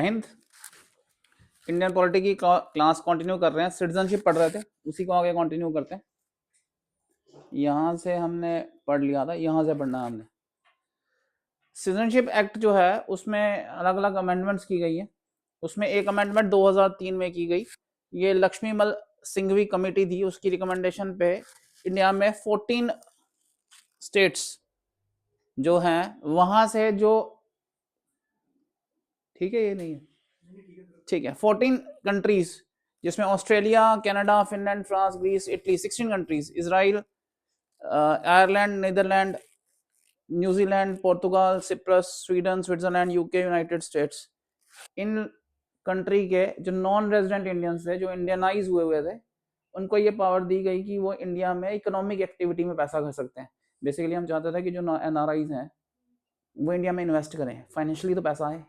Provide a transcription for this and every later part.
Hind. Indian polity की class continue कर रहे हैं, सिटीजनशिप पढ़ रहे थे, उसी को आगे कंटिन्यू करते हैं। यहाँ से हमने पढ़ लिया था, यहाँ से पढ़ना है हमने। सिटीजनशिप एक्ट जो है उसमें अलग अलग अमेंडमेंट्स की गई है। उसमें एक अमेंडमेंट 2003 में की गई, ये लक्ष्मीमल सिंघवी कमेटी थी, उसकी रिकमेंडेशन पे इंडिया में 14 स्टेट्स जो हैं वहां से जो, ठीक है ये नहीं है, ठीक है, 14 कंट्रीज जिसमें Australia, Canada, Finland, France, Greece, Italy, 16 countries, Israel, Ireland, Netherland, New Zealand, Portugal, Cyprus, Sweden, Switzerland, UK, United States, in country के जो नॉन रेजिडेंट इंडियंस थे, जो इंडियनाइज हुए हुए थे, उनको ये पावर दी गई कि वो इंडिया में इकोनॉमिक एक्टिविटी में पैसा कर सकते हैं। बेसिकली हम चाहते थे कि जो एनआरआईज हैं वो इंडिया में इन्वेस्ट करें, फाइनेंशियली तो पैसा है,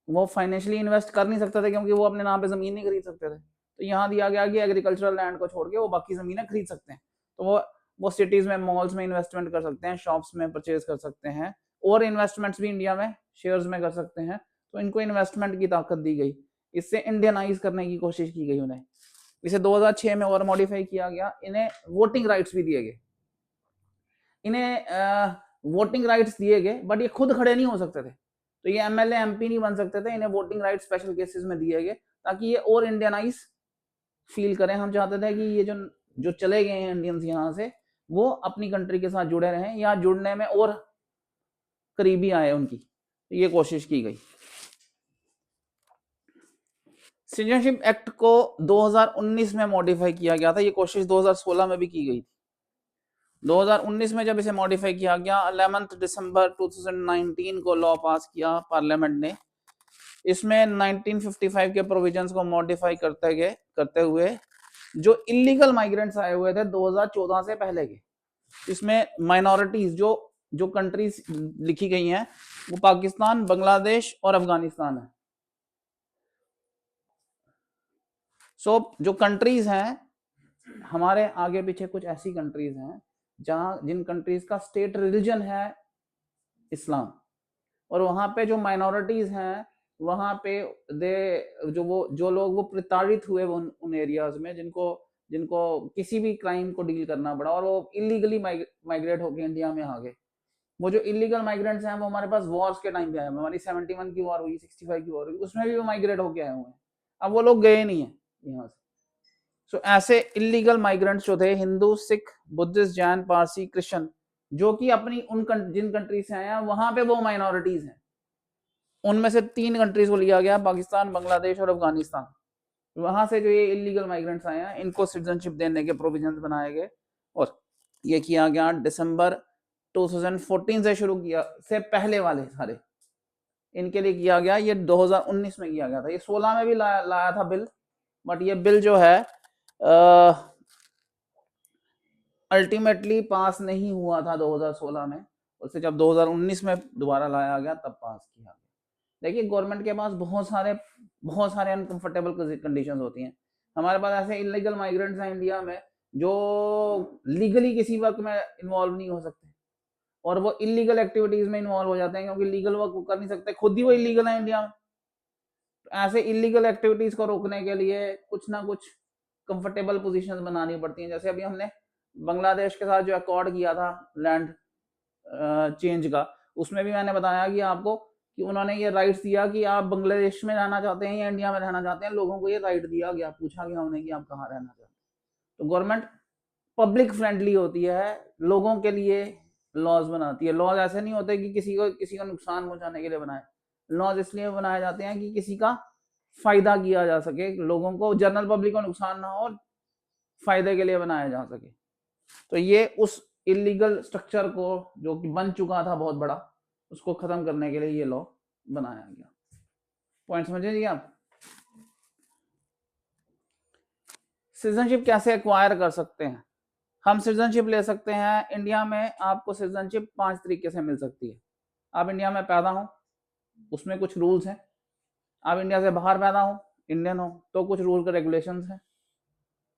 वो फाइनेंशियली इन्वेस्ट कर नहीं सकते थे क्योंकि वो अपने नाम पे ज़मीन नहीं खरीद सकते थे। तो यहाँ दिया गया कि एग्रीकल्चरल लैंड को छोड़ के वो बाकी ज़मीनें खरीद सकते हैं। तो वो सिटीज़ में, मॉल्स में इन्वेस्टमेंट कर सकते हैं, शॉप्स में परचेज कर सकते हैं, और इन्वेस्टमेंट्स भी इंडिया में शेयर्स में कर सकते हैं। तो इनको इन्वेस्टमेंट की ताकत दी गई, इससे इंडियनाइज करने की कोशिश की गई उन्हें। इसे 2006 में और मॉडिफाई किया गया, इन्हें वोटिंग राइट्स भी दिए गए। इन्हें वोटिंग राइट्स दिए गए, बट ये खुद खड़े नहीं हो सकते थे, तो ये एमएलए एमपी नहीं बन सकते थे। इन्हें वोटिंग राइट स्पेशल केसेस में दिए गए ताकि ये और इंडियनाइज फील करें। हम चाहते थे कि ये जो चले गए हैं इंडियंस यहाँ से, वो अपनी कंट्री के साथ जुड़े रहें या जुड़ने में और करीबी आए उनकी, तो ये कोशिश की गई। सिटीजनशिप एक्ट को 2019 में मॉडिफाई किया गया था, ये कोशिश 2016 में भी की गई थी। 2019 में जब इसे मॉडिफाई किया गया, 11 दिसंबर 2019 को लॉ पास किया पार्लियामेंट ने। इसमें 1955 के प्रोविजंस को मॉडिफाई करते हुए जो इलीगल माइग्रेंट्स आए हुए थे 2014 से पहले के, इसमें माइनॉरिटीज जो कंट्रीज लिखी गई हैं वो पाकिस्तान, बांग्लादेश और अफगानिस्तान है। सो जो कंट्रीज हैं हमारे आगे पीछे, कुछ ऐसी कंट्रीज हैं जिन कंट्रीज का स्टेट रिलीजन है इस्लाम, और वहां पे जो माइनॉरिटीज हैं वहां पे जो लोग वो प्रताड़ित हुए उन एरियाज में, जिनको किसी भी क्राइम को डील करना पड़ा और वो इलीगली माइग्रेट होके इंडिया में आ गए। वो जो इलीगल माइग्रेंट्स हैं वो हमारे पास वॉर्स के टाइम पे आए, हमारी 71 की वॉर हुई, 65 की वॉर हुई, उसमें भी वो माइग्रेट होके आए हुए हैं। अब वो लोग गए नहीं है यहाँ से। सो ऐसे इलीगल माइग्रेंट्स जो थे, हिंदू, सिख, बुद्धिस्ट, जैन, पारसी, क्रिश्चियन, जो कि अपनी जिन कंट्री से आए हैं वहां पे वो माइनॉरिटीज हैं, उनमें से 3 कंट्रीज को लिया गया, पाकिस्तान, बांग्लादेश और अफगानिस्तान। वहां से जो ये इलीगल माइग्रेंट्स आए हैं इनको सिटीजनशिप देने के प्रोविजंस बनाए गए, और ये किया गया दिसंबर 2014 से शुरू किया, से पहले वाले सारे इनके लिए किया गया। ये 2019 में किया गया था, ये 16 में भी लाया था बिल, बट ये बिल जो है अल्टीमेटली पास नहीं हुआ था 2016 में, उससे जब 2019 में दोबारा लाया गया तब पास किया गया। देखिए गवर्नमेंट के पास बहुत सारे अनकंफर्टेबल कंडीशंस होती हैं। हमारे पास ऐसे इलीगल माइग्रेंट्स हैं इंडिया में जो लीगली किसी वर्क में इन्वॉल्व नहीं हो सकते, और वो इलीगल एक्टिविटीज में इन्वॉल्व हो जाते हैं क्योंकि लीगल वर्क वो कर नहीं सकते, खुद ही वो इलीगल है इंडिया में। तो ऐसे इलीगल एक्टिविटीज को रोकने के लिए कुछ ना कुछ कंफर्टेबल पोजीशंस बनानी पड़ती हैं। जैसे अभी हमने बांग्लादेश के साथ जो अकॉर्ड किया था लैंड चेंज का, उसमें भी मैंने बताया कि आपको कि उन्होंने ये राइट्स दिया कि आप बांग्लादेश में रहना चाहते हैं या इंडिया में रहना चाहते हैं, लोगों को ये राइट दिया गया, पूछा गया उन्हें कि आप कहाँ रहना चाहते हैं। तो गवर्नमेंट पब्लिक फ्रेंडली होती है, लोगों के लिए लॉज बनाती है। लॉज ऐसे नहीं होते कि किसी को नुकसान पहुंचाने के लिए बनाए, लॉज इसलिए बनाए जाते हैं कि किसी का फायदा किया जा सके, लोगों को, जनरल पब्लिक को नुकसान ना हो, फायदे के लिए बनाया जा सके। तो ये उस इलीगल स्ट्रक्चर को जो कि बन चुका था बहुत बड़ा, उसको खत्म करने के लिए ये लॉ बनाया गया। पॉइंट समझे जी आप? सिटीजनशिप कैसे एक्वायर कर सकते हैं? हम सिटीजनशिप ले सकते हैं इंडिया में। आपको सिटीजनशिप 5 तरीके से मिल सकती है। आप इंडिया में पैदा हो, उसमें कुछ रूल्स हैं। आप इंडिया से बाहर पैदा हो, इंडियन हो, तो कुछ रूल के रेगुलेशंस हैं।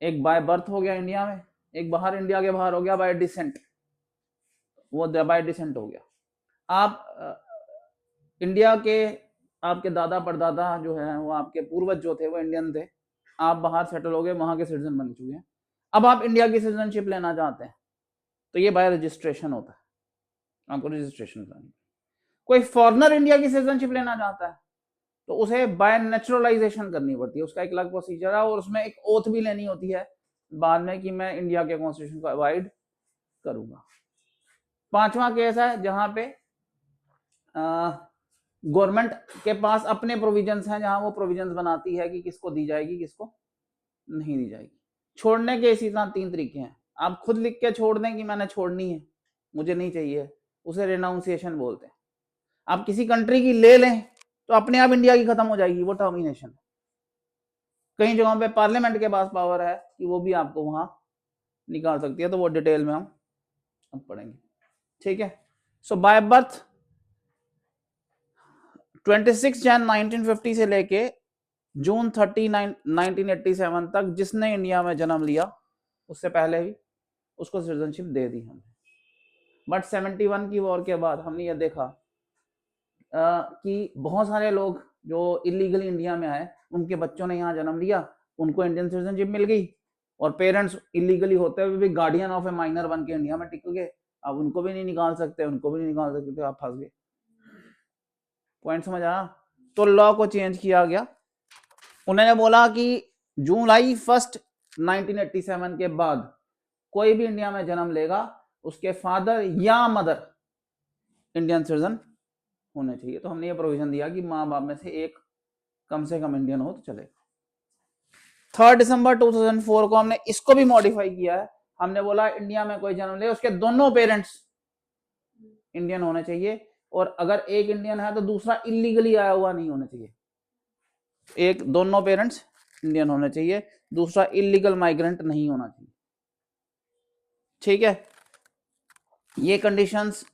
एक बाय बर्थ हो गया इंडिया में, एक बाहर, इंडिया के बाहर हो गया बाय डिसेंट, वो बाय डिसेंट हो गया। आप इंडिया के आपके दादा परदादा जो है वो आपके पूर्वज जो थे वो इंडियन थे, आप बाहर सेटल हो गए, वहां के सिटीजन बन चुके हैं, अब आप इंडिया की सिटीजनशिप लेना चाहते हैं तो ये बाय रजिस्ट्रेशन होता है, आपको रजिस्ट्रेशन करानी। कोई फॉरेनर इंडिया की सिटीजनशिप लेना चाहता है तो उसे बाय नेचुरलाइजेशन करनी पड़ती है, उसका एक अलग प्रोसीजर है और उसमें एक ओथ भी लेनी होती है बाद में कि मैं इंडिया के कॉन्स्टिट्यूशन को अवॉइड करूंगा। पांचवा केस है जहां पे गवर्नमेंट के पास अपने प्रोविजंस हैं, जहां वो प्रोविजंस बनाती है कि किसको दी जाएगी किसको नहीं दी जाएगी। छोड़ने के इसी तरह 3 तरीके हैं, आप खुद लिख के छोड़ दें कि मैंने छोड़नी है, मुझे नहीं चाहिए, उसे रेनाउंसिएशन बोलते हैं। आप किसी कंट्री की ले लें तो अपने आप इंडिया की खत्म हो जाएगी, वो टर्मिनेशन। कई जगहों पे पार्लियामेंट के पास पावर है कि वो भी आपको वहां निकाल सकती है, तो वो डिटेल में हम अब पढ़ेंगे, ठीक है। सो बाय बर्थ 26 जन 1950 से लेके जून 30 1987 तक जिसने इंडिया में जन्म लिया, उससे पहले भी उसको सिटीजनशिप दे दी हमने। बट 71 की वॉर के बाद हमने ये देखा कि बहुत सारे लोग जो इलीगली इंडिया में आए, उनके बच्चों ने यहाँ जन्म लिया, उनको इंडियन सिटीजनशिप मिल गई, और पेरेंट्स इलीगली होते हुए भी गार्डियन ऑफ ए माइनर बन के इंडिया में टिक गए, अब उनको भी नहीं निकाल सकते, उनको भी नहीं निकाल सकते, तो आप फंस गए। पॉइंट समझ आया? तो लॉ को चेंज किया गया, उन्होंने बोला कि जुलाई 1 1987 के बाद कोई भी इंडिया में जन्म लेगा उसके फादर या मदर इंडियन सिटीजन होने चाहिए। तो हमने ये प्रोविजन दिया कि माँ बाप में से एक कम से कम इंडियन हो तो चलेगा। 3 दिसंबर 2004 को हमने इसको भी मॉडिफाई किया है, हमने बोला इंडिया में कोई जन्म ले उसके दोनों पेरेंट्स इंडियन होने चाहिए, और अगर एक इंडियन है तो दूसरा इलीगली आया हुआ नहीं होना चाहिए। एक दोनों पेरेंट्स इंडियन होने चाहिए, दूसरा इलीगल माइग्रेंट नहीं होना चाहिए, ठीक है। ये कंडीशंस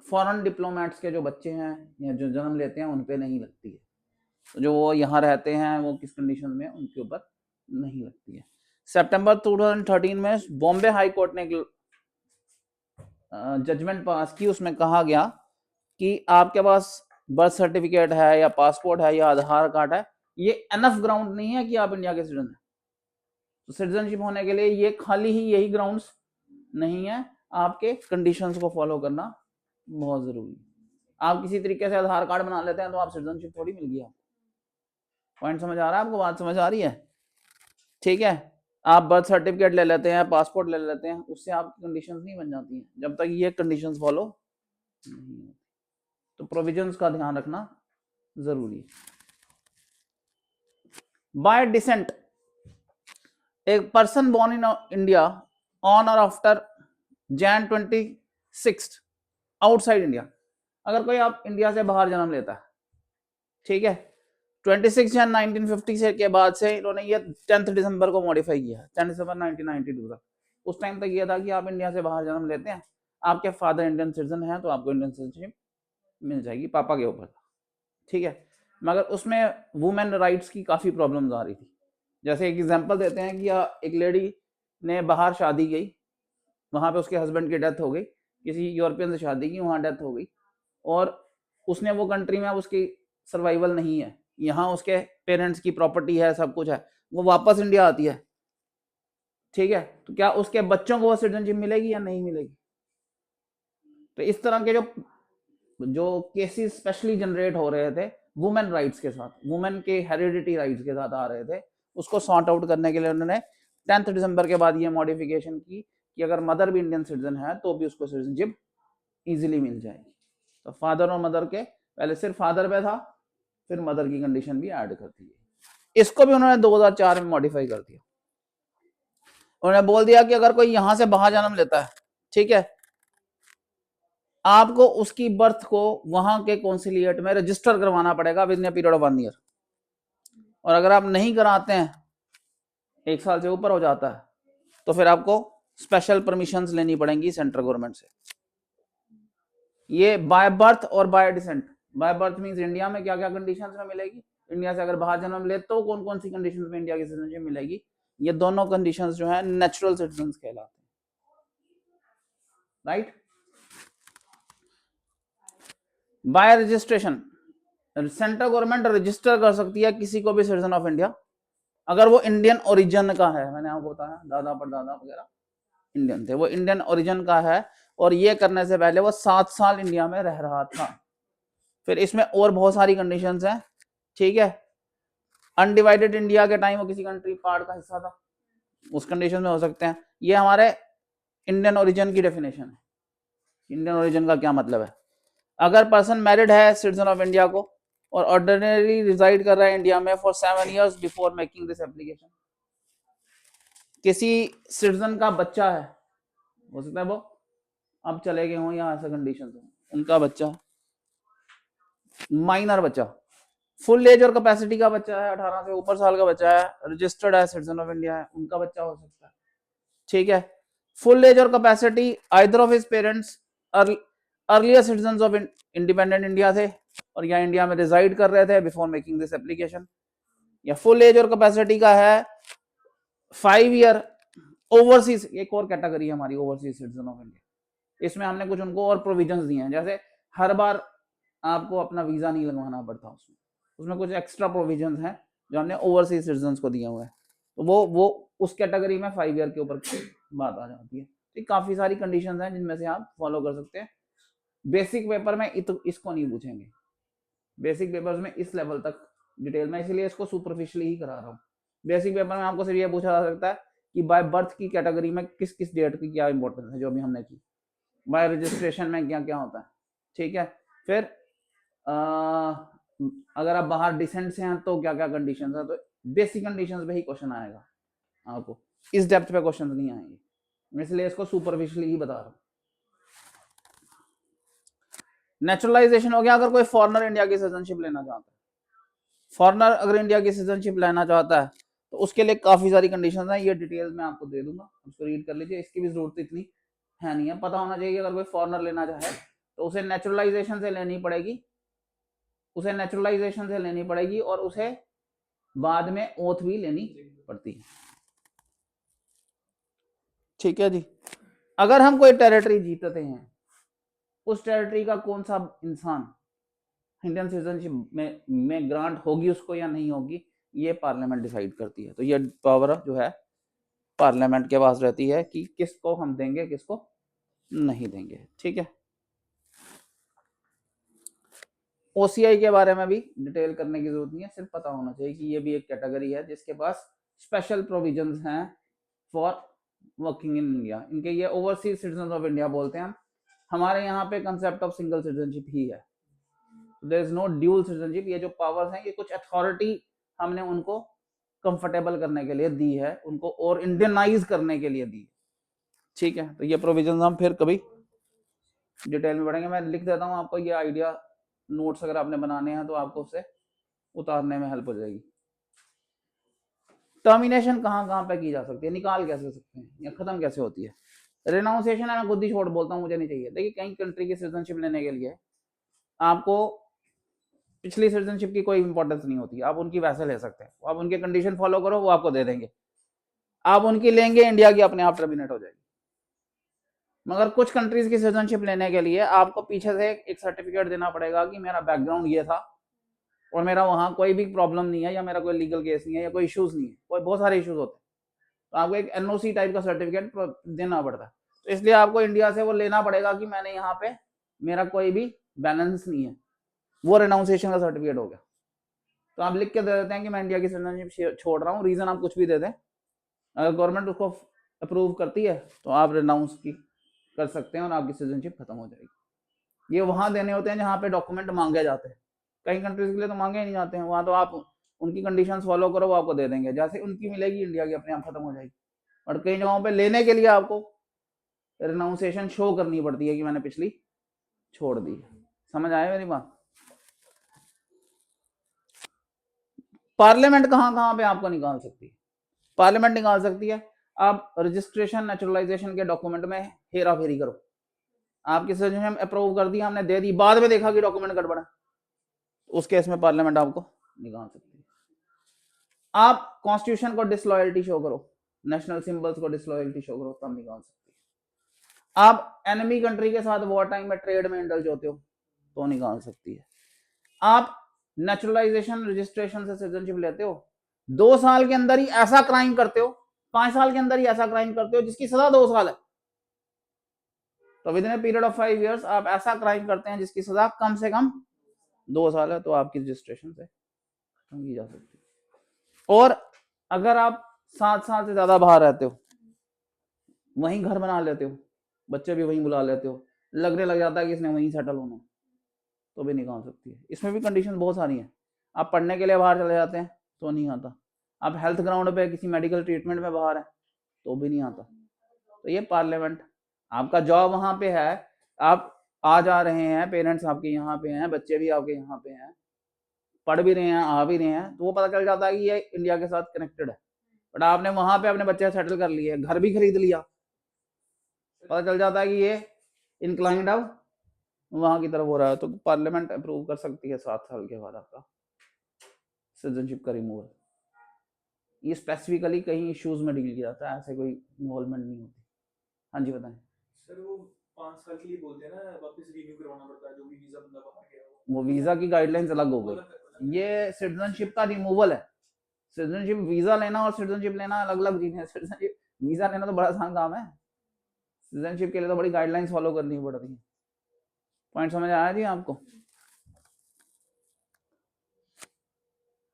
फॉरेन डिप्लोमेट्स के जो बच्चे हैं या जो जन्म लेते हैं उन पे नहीं लगती है, तो जो वो यहाँ रहते हैं वो किस कंडीशन में उनके ऊपर नहीं लगती है। सितंबर 2013 में बॉम्बे हाई कोर्ट ने जजमेंट पास की, उसमें कहा गया कि आपके पास बर्थ सर्टिफिकेट है या पासपोर्ट है या आधार कार्ड है, ये एनफ ग्राउंड नहीं है कि आप इंडिया के सिटीजन हैं। तो सिटीजनशिप होने के लिए ये खाली ही यही ग्राउंड्स नहीं है, आपके कंडीशंस को फॉलो करना बहुत जरूरी है। आप किसी तरीके से आधार कार्ड बना लेते हैं तो आप सिटीजनशिप थोड़ी मिल गई आपको। पॉइंट समझ आ रहा है आपको? बात समझ आ रही है? ठीक है। आप बर्थ सर्टिफिकेट ले लेते हैं, पासपोर्ट ले लेते हैं, उससे आपकी कंडीशंस नहीं बन जाती हैं जब तक ये कंडीशंस फॉलो नहीं होती। तो प्रोविजंस का ध्यान रखना जरूरी है। बाय डिसेंट, एक person born in India on और आफ्टर Jan 26 आउटसाइड इंडिया, अगर कोई आप इंडिया से बाहर जन्म लेता है, ठीक है, 26 जन 1950 से के बाद से इन्होंने ये 10 दिसंबर को मॉडिफाई किया, 10 दिसंबर 1992 तक। उस टाइम तक ये था कि आप इंडिया से बाहर जन्म लेते हैं, आपके फादर इंडियन सिटीजन हैं तो आपको इंडियन सिटीजनशिप मिल जाएगी, पापा के ऊपर, ठीक है। मगर उसमें वुमेन राइट्स की काफ़ी प्रॉब्लम्स आ रही थी। जैसे एक एग्जांपल देते हैं कि एक लेडी ने बाहर शादी की, वहाँ पे उसके हस्बैंड की डेथ हो गई, किसी यूरोपियन से शादी की, वहाँ डेथ हो गई, और उसने वो कंट्री में उसकी सर्वाइवल नहीं है, यहाँ उसके पेरेंट्स की प्रॉपर्टी है, सब कुछ है, वो वापस इंडिया आती है, ठीक है, तो क्या उसके बच्चों को वो सिटीजनशिप मिलेगी या नहीं मिलेगी? तो इस तरह के जो केसेस स्पेशली जनरेट हो रहे थे वुमेन राइट्स के साथ, वुमेन के हेरिडिटी राइट्स के साथ आ रहे थे, उसको सॉर्ट आउट करने के लिए उन्होंने 10 दिसंबर के बाद ये मॉडिफिकेशन की कि अगर मदर भी इंडियन सिटीजन है तो भी उसको सिटीजनशिप इजीली मिल जाएगी। तो फादर और मदर के, पहले सिर्फ फादर पे था, फिर मदर की कंडीशन भी ऐड कर दी। इसको भी उन्होंने 2004 में मॉडिफाई कर दिया, उन्होंने बोल दिया कि अगर कोई यहां से बाहर जन्म लेता है, ठीक है, आपको उसकी बर्थ को वहां के कॉन्सिलिएट में रजिस्टर करवाना पड़ेगा with in period of 1 year, और अगर आप नहीं कराते हैं, 1 साल से ऊपर हो जाता है, तो फिर आपको स्पेशल परमिशंस लेनी पड़ेंगी सेंट्रल गवर्नमेंट से। ये बाय बर्थ और bye decent. By birth means India में क्या क्या कंडीशंस में मिलेगी, इंडिया से अगर बाहर जन्म ले तो कौन कौन सी कंडीशंस में इंडिया की सिटीजनशिप मिलेगी, ये दोनों कंडीशंस जो है नेचुरल सिटीजन कहलाते हैं, right. Bye registration, central government register कर सकती है किसी को भी सिटीजन ऑफ इंडिया अगर वो इंडियन ओरिजिन का है। मैंने आपको बताया दादा परदादा वगैरह इंडियन थे, वो इंडियन ओरिजिन का है और ये करने से पहले वो 7 साल इंडिया में रह रहा था। फिर इसमें और बहुत सारी कंडीशंस हैं, ठीक है। अनडिवाइडेड इंडिया के टाइम वो किसी कंट्री पार्ट का हिस्सा था, उस कंडीशन में हो सकते हैं। ये हमारे इंडियन ओरिजिन की डेफिनेशन है। इंडियन ओरिजिन का क्या मतलब है? अगर पर्सन मैरिड है सिटीजन ऑफ इंडिया को और ऑर्डिनरी रिजाइड कर रहा है इंडिया में for 7 years before making this application, किसी सिटीजन का बच्चा है, हो सकता है वो अब चले गए हों या ऐसा कंडीशन हो, उनका बच्चा माइनर बच्चा, फुल एज और कैपेसिटी का बच्चा है, 18 से ऊपर साल का बच्चा है, रजिस्टर्ड है, सिटीजन ऑफ इंडिया है, उनका बच्चा हो सकता है, ठीक है। फुल एज और capacity either of his parents earlier citizen of independent India थे और या इंडिया में रिजाइड कर रहे थे बिफोर मेकिंग दिस एप्लीकेशन, या फुल एज और कैपेसिटी का है 5 year ओवरसीज, एक और कैटेगरी है हमारी ओवरसीज सिटीजन ऑफ इंडिया। इसमें हमने कुछ उनको और प्रोविजंस दिए हैं, जैसे हर बार आपको अपना वीजा नहीं लगवाना पड़ता, उसमें कुछ एक्स्ट्रा प्रोविजंस हैं जो हमने ओवरसीज सिटीजन्स को दिए हुए हैं, तो वो उस कैटेगरी में 5 year के ऊपर बात आ जाती है। तो काफी सारी कंडीशंस हैं जिनमें से आप फॉलो कर सकते हैं। बेसिक पेपर में इसको नहीं पूछेंगे, बेसिक पेपर्स में इस लेवल तक डिटेल में, इसलिए इसको सुपरफिशियली ही करा रहा हूँ। बेसिक पेपर में आपको सिर्फ ये पूछा जा सकता है कि बाय बर्थ की कैटेगरी में किस किस डेट की क्या इंपॉर्टेंस है, जो भी हमने की, बाय रजिस्ट्रेशन में क्या क्या होता है, ठीक है। फिर अगर आप बाहर डिसेंट से हैं तो क्या क्या कंडीशन है, तो बेसिक कंडीशंस पे ही क्वेश्चन आएगा, आपको इस डेप्थ पे क्वेश्चन नहीं आएंगे, इसलिए इसको सुपरफिशियली ही बता रहा हूँ। नेचुरलाइजेशन हो गया, अगर कोई फॉरेनर इंडिया की सिटीजनशिप लेना चाहता है, फॉरेनर अगर इंडिया की सिटीजनशिप लेना चाहता है तो उसके लिए काफी सारी कंडीशंस हैं, ये डिटेल्स में आपको दे दूंगा, उसको रीड कर लीजिए, इसकी भी जरूरत इतनी है नहीं है, पता होना चाहिए अगर कोई फॉरेनर लेना चाहे तो उसे नेचुरलाइजेशन से लेनी पड़ेगी, उसे नेचुरलाइजेशन से लेनी पड़ेगी और उसे बाद में ओथ भी लेनी पड़ती है, ठीक है जी। अगर हम कोई टेरिटरी जीतते हैं, उस टेरिटरी का कौन सा इंसान इंडियन सिटीजनशिप में ग्रांट होगी उसको या नहीं होगी, ये पार्लियामेंट डिसाइड करती है। तो ये पावर जो है पार्लियामेंट के पास रहती है कि किसको हम देंगे किसको नहीं देंगे, ठीक है। ओसीआई के बारे में भी डिटेल करने की जरूरत नहीं है, सिर्फ पता होना चाहिए कि ये भी एक कैटेगरी है जिसके पास स्पेशल प्रोविजंस हैं फॉर वर्किंग इन इंडिया। इनके ये ओवरसीज सिटीजन ऑफ इंडिया बोलते हैं, हमारे यहाँ पे कंसेप्ट ऑफ सिंगल सिटीजनशिप ही है, there is no dual citizenship. ये जो पावर्स हैं ये कुछ अथॉरिटी हमने उनको कंफर्टेबल करने के लिए दी है, उनको और इंडियनाइज करने के लिए दी, ठीक है। तो ये प्रोविजन हम फिर कभी डिटेल में पढ़ेंगे, मैं लिख देता हूँ आपको ये आइडिया, नोट्स अगर आपने बनाने हैं तो आपको उससे उतारने में हेल्प हो जाएगी। टर्मिनेशन कहाँ पे की जा सकती है, निकाल कैसे सकते हैं या खत्म कैसे होती है। रिनाउंसिएशन है, मैं खुद ही छोड़ बोलता हूँ मुझे नहीं चाहिए। देखिए कहीं कंट्री की सिटीजनशिप लेने के लिए आपको पिछली सिटीजनशिप की कोई इंपॉर्टेंस नहीं होती, आप उनकी वैसे ले सकते हैं, आप उनके कंडीशन फॉलो करो वो आपको दे देंगे, आप उनकी लेंगे इंडिया की अपने आप टर्मिनेट हो जाएगी। मगर कुछ कंट्रीज की सिटीजनशिप लेने के लिए आपको पीछे से एक सर्टिफिकेट देना पड़ेगा कि मेरा बैकग्राउंड ये था और मेरा वहां कोई भी प्रॉब्लम नहीं है या मेरा कोई लीगल केस नहीं है या कोई इश्यूज नहीं है, कोई बहुत सारे इश्यूज होते हैं, तो आपको एक एनओसी टाइप का सर्टिफिकेट देना पड़ता है। तो इसलिए आपको इंडिया से वो लेना पड़ेगा कि मैंने यहाँ पे मेरा कोई भी बैलेंस नहीं है, वो रिनाउंसिएशन का सर्टिफिकेट हो गया। तो आप लिख के दे देते हैं कि मैं इंडिया की सिटीजनशिप छोड़ रहा हूँ, रीजन आप कुछ भी दे दें, अगर गवर्नमेंट उसको अप्रूव करती है तो आप रिनाउंस की कर सकते हैं और आपकी सिटीजनशिप खत्म हो जाएगी। ये वहां देने होते हैं जहाँ पे डॉक्यूमेंट मांगे जाते हैं, कई कंट्रीज के लिए तो मांगे ही नहीं जाते हैं, वहां तो आप उनकी कंडीशंस फॉलो करो वो आपको दे देंगे, जैसे उनकी मिलेगी इंडिया की अपने आप खत्म हो जाएगी। और कई जगहों पे लेने के लिए आपको रिनाउंसिएशन शो करनी पड़ती है कि मैंने पिछली छोड़ दी। समझ आया मेरी बात? पार्लियामेंट कहाँ पे आपको निकाल सकती है, पार्लियामेंट निकाल सकती है आप रजिस्ट्रेशन नेचुरलाइजेशन के डॉक्यूमेंट में हेरा फेरी करो, आपकी सिटीजनशिप अप्रूव कर दी हमने दे दी, बाद में देखा कि डॉक्यूमेंट गड़बड़ है, उस केस में पार्लियामेंट आपको निकाल सकती है। आप कॉन्स्टिट्यूशन को डिसलॉयल्टी शो करो, नेशनल सिंबल्स को डिसलॉयल्टी शो करो, तब निकाल सकती है। आप एनिमी कंट्री के साथ वॉर टाइम में ट्रेड में इंडल्ज होते हो तो निकाल सकती है। आप नेचुरलाइजेशन रजिस्ट्रेशन से सिटीजनशिप लेते हो, 2 साल के अंदर ही ऐसा क्राइम करते हो, 5 साल के अंदर ही ऐसा क्राइम करते हो जिसकी सजा 2 साल है, तो with in a period of 5 years आप ऐसा क्राइम करते हैं जिसकी सजा कम से कम 2 साल है, तो आपकी रजिस्ट्रेशन से खत्म की जा सकती है। और अगर आप 7 साल से ज्यादा बाहर रहते हो, वहीं घर बना लेते हो, बच्चे भी वहीं बुला लेते हो, लगने लग जाता है कि इसने वहीं सेटल होना, तो भी निकाल सकती है। इसमें भी कंडीशन बहुत सारी हैं। आप पढ़ने के लिए बाहर चले जाते हैं तो नहीं आता, आप हेल्थ ग्राउंड पे किसी मेडिकल ट्रीटमेंट में बाहर है तो भी नहीं आता। तो ये पार्लियामेंट, आपका जॉब वहां पे है, आप आ जा रहे हैं, पेरेंट्स आपके यहाँ पे हैं, बच्चे भी आपके यहाँ पे हैं, पढ़ भी रहे हैं, आ भी रहे हैं, तो वो पता चल जाता है कि ये इंडिया के साथ कनेक्टेड है। बट आपने वहां पे अपने बच्चे सेटल कर लिए, घर भी खरीद लिया, पता चल जाता है कि ये इंक्लाइंड अब वहां की तरफ हो रहा है, तो पार्लियामेंट अप्रूव कर सकती है 7 साल के बाद आपका सिटीजनशिप का रिमूवल। ये स्पेसिफिकली कहीं इश्यूज में डील किया जाता है, ऐसे कोई इन्वॉल्वमेंट नहीं होती। हाँ जी बताएं सर। वो 5 साल के लिए बोलते हैं ना, वापस रिन्यू करवाना पड़ता है जो भी वीजा बंदा बाहर गया वो वीजा की गाइडलाइंस अलग हो गई, ये सिटीजनशिप का रिमूवल है। सिटीजनशिप वीजा लेना और सिटीजनशिप लेना अलग अलग चीजें हैं। सिटीजनशिप वीजा लेना तो बड़ा आसान काम है, सिटीजनशिप के लिए तो बड़ी गाइडलाइंस फॉलो करनी पड़ती है। पॉइंट समझ आया जी आपको?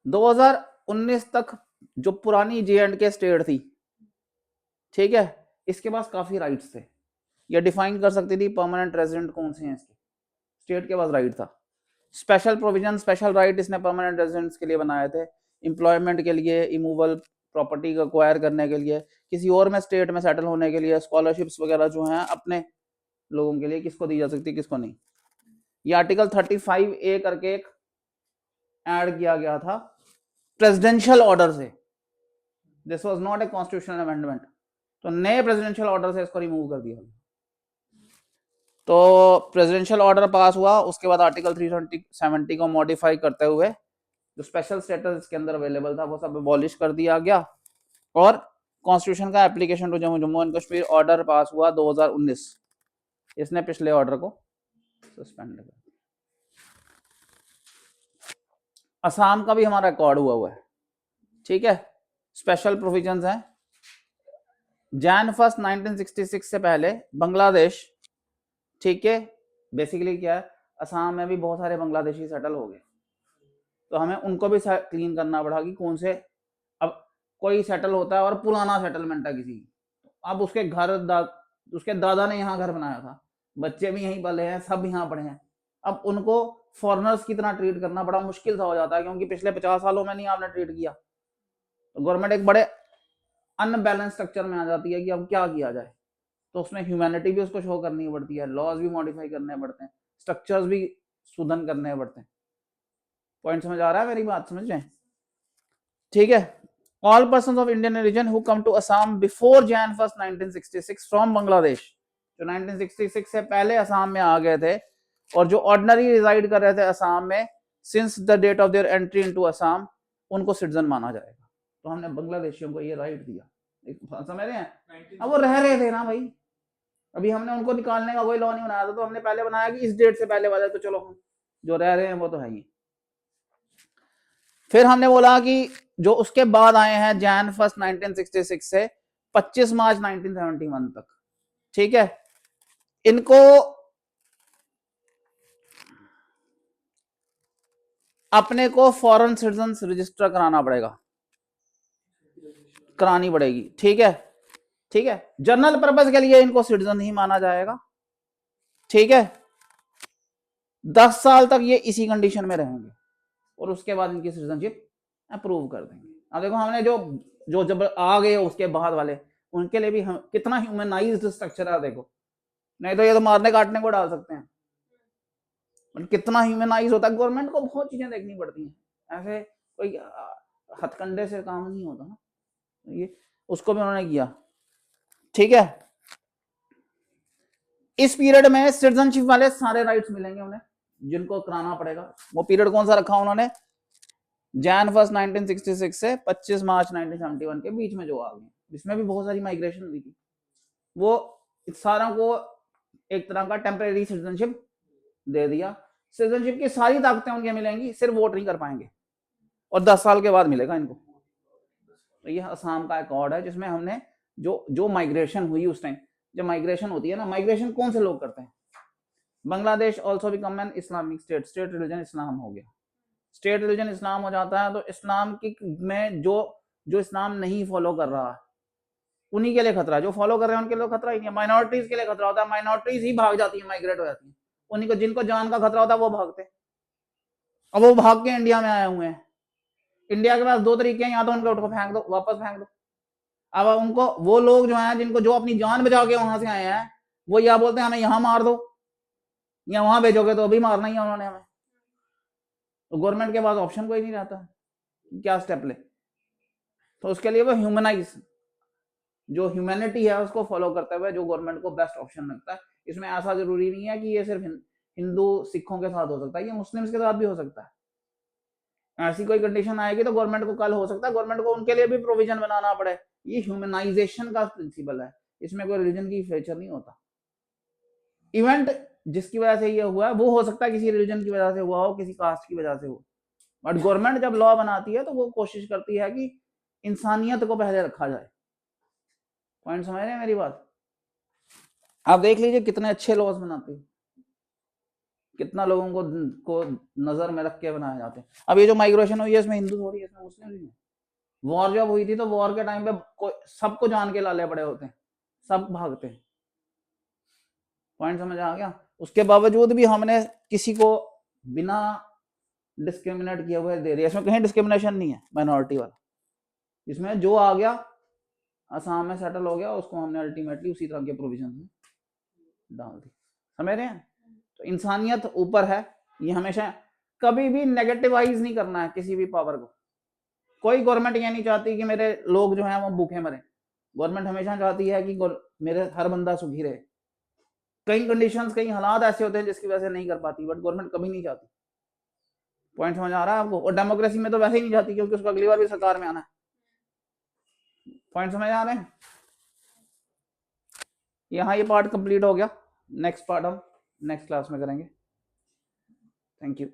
2019 तक जो पुरानी J&K स्टेट थी, ठीक है, इसके पास काफी राइट्स थे, ये डिफाइन कर सकती थी परमानेंट रेजिडेंट कौन से हैं इसके, स्टेट के पास राइट था। स्पेशल प्रोविजन, स्पेशल राइट इसने परमानेंट रेजिडेंट्स के लिए बनाए थे, एम्प्लॉयमेंट के लिए, इमूवल प्रॉपर्टी को एक्वायर करने के लिए, किसी और में स्टेट में सेटल होने के लिए, स्कॉलरशिप्स वगैरह जो हैं अपने लोगों के लिए किसको दी जा सकती है, किसको नहीं। ये आर्टिकल 35A करके एक ऐड किया गया था प्रेसिडेंशियल ऑर्डर से, this was not a constitutional amendment, तो नए प्रेसिडेंशियल ऑर्डर से इसको रिमूव कर दिया। तो प्रेसिडेंशियल ऑर्डर पास हुआ, उसके बाद आर्टिकल 370 को मॉडिफाई करते हुए जो स्पेशल स्टेटस इसके अंदर अवेलेबल था वो सब अबॉलिश कर दिया गया, और कॉन्स्टिट्यूशन का application to Jammu and Kashmir order pass हुआ 2019, इसने पिछले ऑर्डर को सस्पेंड कर। असम का भी हमारा अकॉर्ड हुआ है, ठीक है, स्पेशल प्रोविजंस हैं। Jan 1 1966 से पहले बांग्लादेश, ठीक है, बेसिकली क्या है, असम में भी बहुत सारे बांग्लादेशी सेटल हो गए, तो हमें उनको भी क्लीन करना पड़ा कि कौन से, अब कोई सेटल होता है और पुराना सेटलमेंट है किसी, अब उसके घर उसके दादा ने यहाँ घर बनाया था, बच्चे भी यहीं पले हैं, सब यहाँ पढ़े हैं, अब उनको फॉरेनर्स की तरह ट्रीट करना बड़ा मुश्किल सा हो जाता है, क्योंकि पिछले 50 सालों में नहीं आपने ट्रीट किया, तो गवर्नमेंट एक बड़े अनबैलेंस स्ट्रक्चर में आ जाती है कि अब क्या किया जाए, तो उसमें ह्यूमैनिटी भी उसको शो करनी पड़ती है, लॉज भी मॉडिफाई करने पड़ते हैं, स्ट्रक्चर्स भी सुधन करने पड़ते हैं। पॉइंट समझ आ रहा है मेरी बात, समझ रहे हैं? ठीक है, all persons of Indian origin who come to Assam before Jan 1 1966 from Bangladesh, जो 1966 से पहले असम में आ गए थे और जो ऑर्डिनरी रिजाइड कर रहे थे असम में since the date of their entry into Assam, उनको सिटीजन माना जाएगा। तो हमने बांग्लादेशियों को ये राइट दिया, समझ रहे हैं? अब वो रह रहे थे ना भाई, अभी हमने उनको निकालने का कोई लॉ नहीं बनाया था, तो हमने पहले बनाया कि इस डेट से पहले वाले तो चलो हम जो रह रहे हैं वो तो है ही। फिर हमने बोला कि जो उसके बाद आए हैं Jan 1 1966 से 25 मार्च 1971 तक, ठीक है, इनको अपने को फॉरेन सिटीजन रजिस्टर कराना पड़ेगा, करानी पड़ेगी, ठीक है, ठीक है, जनरल पर्पस के लिए इनको सिटीजन ही माना जाएगा, ठीक है, 10 साल तक ये इसी कंडीशन में रहेंगे और उसके बाद इनकी सिटीजनशिप अप्रूव कर देंगे। अब देखो हमने जो जो जब आ गए उसके बाद वाले, उनके लिए भी हम कितना ह्यूमनाइज्ड स्ट्रक्चर है देखो, नहीं तो ये तो मारने काटने को डाल सकते हैं, कितना ह्यूमनाइज होता है। गवर्नमेंट को बहुत चीजें देखनी पड़ती हैं, ऐसे कोई हथकंडे से काम नहीं होता ना, ये उसको भी उन्होंने किया, ठीक है। इस पीरियड में सिटीजनशिप वाले सारे राइट्स मिलेंगे उन्हें, जिनको कराना पड़ेगा। वो पीरियड कौन सा रखा उन्होंने, Jan 1 1966 से 25 मार्च 1971 के बीच में जो आ गए, इसमें भी बहुत सारी माइग्रेशन हुई थी, वो सारा को एक तरह का टेम्परेरी सिटीजनशिप दे दिया। सिटीजनशिप की सारी ताकतें उनके मिलेंगी, सिर्फ वोट नहीं कर पाएंगे, और 10 साल के बाद मिलेगा इनको। तो ये असम का एक ऑर्ड है जिसमें हमने जो माइग्रेशन हुई उस टाइम, जब माइग्रेशन होती है ना, माइग्रेशन कौन से लोग करते हैं? Bangladesh also become an Islamic state, state religion Islam हो गया। स्टेट रिलीजन इस्लाम हो जाता है तो इस्लाम की में जो इस्लाम नहीं फॉलो कर रहा है उन्हीं के लिए खतरा है, जो फॉलो कर रहे हैं उनके लिए खतरा ही नहीं है। माइनॉरिटीज के लिए खतरा होता है, माइनॉरिटीज ही भाग जाती है, माइग्रेट हो जाती है। उन्हीं को, जिनको जान का खतरा होता है वो भागते हैं। अब वो भाग के इंडिया में आए हुए हैं। इंडिया के पास दो तरीके हैं, या तो उनको उठो फेंक दो, वापस फेंक दो। अब उनको, वो लोग जो हैं जिनको, जो अपनी जान बचा के वहां से आए हैं, वो या बोलते हैं हमें यहाँ मार दो, या वहां भेजोगे तो अभी मारना ही है उन्होंने हमें। तो गवर्नमेंट के पास ऑप्शन कोई नहीं रहता, क्या स्टेप ले। तो उसके लिए वो ह्यूमनाइज, जो ह्यूमैनिटी है उसको फॉलो करते हुए जो गवर्नमेंट को बेस्ट ऑप्शन लगता है। इसमें ऐसा जरूरी नहीं है कि ये सिर्फ हिंदू सिखों के साथ हो सकता है, ये मुस्लिम्स के साथ भी हो सकता है। ऐसी कोई कंडीशन आएगी तो गवर्नमेंट को कल हो सकता है गवर्नमेंट को उनके लिए भी प्रोविजन बनाना पड़े। ये ह्यूमनाइजेशन का प्रिंसिपल है, इसमें कोई रिलीजन की फीचर नहीं होता। इवेंट जिसकी वजह से ये हुआ है वो हो सकता है किसी रिलीजन की वजह से हुआ हो, किसी कास्ट की वजह से हो, बट गवर्नमेंट जब लॉ बनाती है तो वो कोशिश करती है कि इंसानियत को पहले रखा जाए। पॉइंट समझ रहे हैं मेरी बात? आप देख लीजिए कितने अच्छे लॉज बनाते हैं, कितना लोगों को नजर में रख के बनाए जाते हैं। अब ये जो माइग्रेशन हुई है इसमें हिंदू थोड़ी है, इसमें मुस्लिम भी है। वॉर जब हुई थी तो वॉर के टाइम पे सबको जान के लाले पड़े होते हैं, सब भागते हैं। पॉइंट समझ आ गया? उसके बावजूद भी हमने किसी को बिना डिस्क्रिमिनेट किए हुए दे दिया, इसमें कहीं डिस्क्रिमिनेशन नहीं है माइनॉरिटी वाला। इसमें जो आ गया असम में सेटल हो गया, उसको हमने अल्टीमेटली उसी तरह के प्रोविजन में डाल दी। समझ रहे हैं? तो इंसानियत ऊपर है, ये हमेशा कभी भी नेगेटिवाइज नहीं करना है किसी भी पावर को। कोई गवर्नमेंट ये नहीं चाहती कि मेरे लोग जो हैं वो भूखे मरे। गवर्नमेंट हमेशा चाहती है कि मेरे हर बंदा सुखी रहे। कई कंडीशंस, कई हालात ऐसे होते हैं जिसकी वजह से नहीं कर पाती, बट गवर्नमेंट कभी नहीं चाहती। पॉइंट समझ आ रहा है आपको? और डेमोक्रेसी में तो वैसे ही नहीं चाहती क्योंकि उसको अगली बार भी सरकार में आना है। पॉइंट समझ आ रहे हैं? यहाँ ये पार्ट कंप्लीट हो गया, नेक्स्ट पार्ट हम नेक्स्ट क्लास में करेंगे। Thank you.